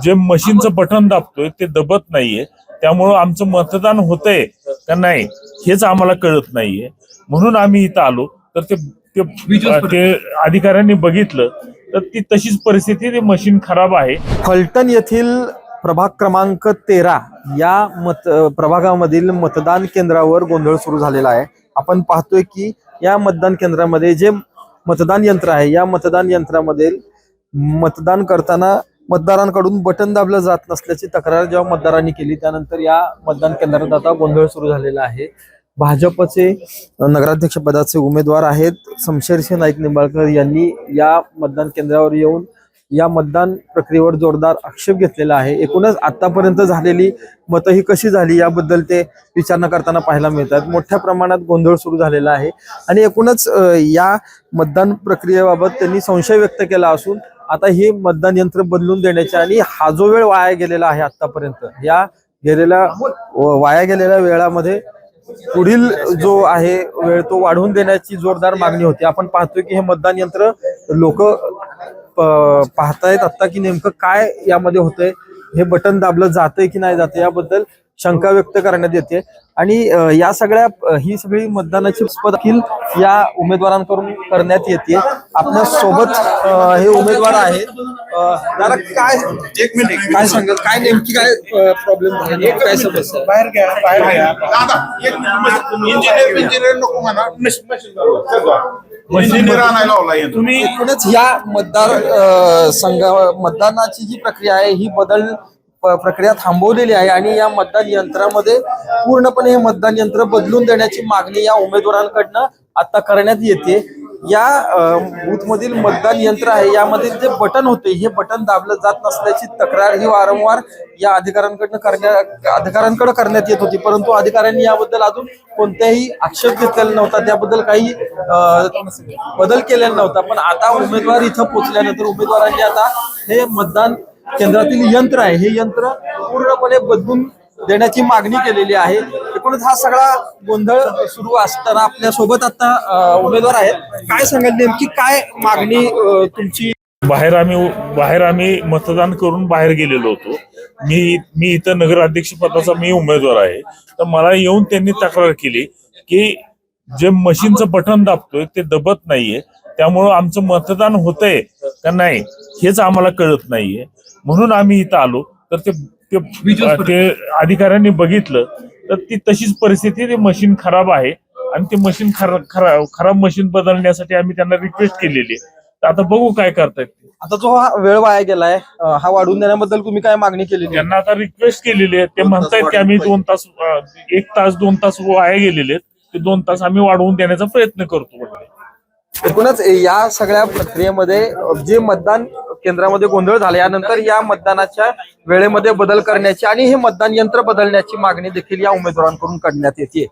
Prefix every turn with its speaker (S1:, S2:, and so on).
S1: जे मशीनचं बटन दाबतोय ते दबत नाहीये, त्यामुळं आमचं मतदान होतंय का नाही हेच आम्हाला कळत नाहीये. म्हणून आम्ही इथं आलो. तर ते अधिकाऱ्यांनी बघितलं तर ती तशीच परिस्थिती, ते मशीन खराब आहे.
S2: फलटण येथील प्रभाग क्रमांक 13 या प्रभागामधील मतदान केंद्रावर गोंधळ सुरू झालेला आहे. आपण पाहतोय की या मतदान केंद्रामध्ये जे मतदान यंत्र आहे, या मतदान यंत्रामध्ये मतदान करताना मतदारांकडून बटन दाबलं जात नसल्याची तक्रार जेव्हा मतदारांनी केली, त्यानंतर या मतदान केंद्रात आता गोंधळ सुरू झालेला आहे. भाजपचे नगराध्यक्ष पदाचे उमेदवार आहेत शमशेरसिंह नाईक निंबाळकर यांनी या मतदान केंद्रावर येऊन या मतदान प्रक्रियेवर जोरदार आक्षेप घेतलेला आहे. एकूणच आतापर्यंत झालेली मतं ही कशी झाली याबद्दल ते विचारणा करताना पाहायला मिळतात. मोठ्या प्रमाणात गोंधळ सुरू झालेला आहे आणि एकूणच या मतदान प्रक्रियेबाबत त्यांनी संशय व्यक्त केला असून आता हे मतदान यंत्र बदलून देण्याचे आणि हा जो वेळ वाया गेलेला आहे आतापर्यंत, या वाया गेलेल्या वेळामध्ये पुढील जो आहे वेळ तो वाढवून देण्याची जोरदार मागणी होती. आपण पाहतोय की हे मतदान यंत्र लोक पाहतायत आता की नेमकं काय यामध्ये होतंय, हे बटन दाबलं जातंय की नाही जातंय याबद्दल शंका व्यक्त करण्यात येते. आणि या ही सगळी मतदानाची देखील या उमेदवारांकडून करण्यात येते. आपल्या सोबत हे उमेदवार आहेत. दादा काय एक मिनिट काय सांगाल, काय नेमकी काय प्रॉब्लेम झाले, काय समस्या?
S3: बाहेर घ्या दादा एक मिनिट. इंजिनियर नको म्हणा, इंजिनियर आणायला लावला.
S2: तुम्ही एकूणच या मतदानाची जी प्रक्रिया आहे ही प्रक्रिया थांबवलेली आहे आणि या मतदान यंत्रामध्ये पूर्णपणे हे मतदान यंत्र बदलून देण्याची मागणी या उमेदवारांकडनं आता करण्यात येते. या बूथ मधील मतदान यंत्र आहे, यामध्ये जे बटन होते हे बटन दाबलं जात नसल्याची तक्रार ही वारंवार या अधिकाऱ्यांकडे करण्यात येत होती, परंतु अधिकाऱ्यांनी याबद्दल अजून कोणत्याही आक्षेप घेतलेला नव्हता, त्याबद्दल काही बदल केलेला नव्हता. पण आता उमेदवार इथं पोहोचल्यानंतर उमेदवारांनी आता हे मतदान केंद्रातील यंत्र आहे हे यंत्र पूर्णपणे बदलून देण्याची मागणी केलेली आहे. एकूणच हा सगळा गोंधळ सुरू असताना आपल्या सोबत आता उमेदवार आहेत. काय सांगाल, नेमकी काय मागणी तुमची?
S1: बाहेर आम्ही मतदान करून बाहेर गेलेलो होतो. मी इथं नगराध्यक्ष पदाचा मी उमेदवार आहे. तर मला येऊन त्यांनी तक्रार केली की जे मशीनचं बटन दाबतोय ते दबत नाहीये, त्यामुळं आमचं मतदान होतंय का नाही हेच आम्हाला कळत नाहीये. म्हणून आम्ही इथं आलो. तर ते अधिकाऱ्यांनी बघितलं तर ती तशीच परिस्थिती, ते मशीन खराब आहे आणि ते मशीन खराब मशीन बदलण्यासाठी आम्ही त्यांना रिक्वेस्ट केलेली आहे. तर आता बघू काय करतायत.
S2: आता जो हा वेळ वाया गेलाय हा वाढवून देण्याबद्दल तुम्ही काय मागणी केली?
S1: त्यांना आता रिक्वेस्ट केलेली आहे. ते म्हणतायत की आम्ही 2 तास 1 तास 2 तास वाया गेलेले आहेत, ते 2 तास आम्ही वाढवून देण्याचा प्रयत्न करतो.
S2: एकूणच या सगळ्या प्रक्रियेमध्ये जे मतदान केंद्रामध्ये गोंधळ झाला यानंतर या मतदानाच्या वेळेमध्ये बदल करण्याची आणि हे मतदान यंत्र बदलण्याची मागणी देखील या उमेदवारांकडून करण्यात येते.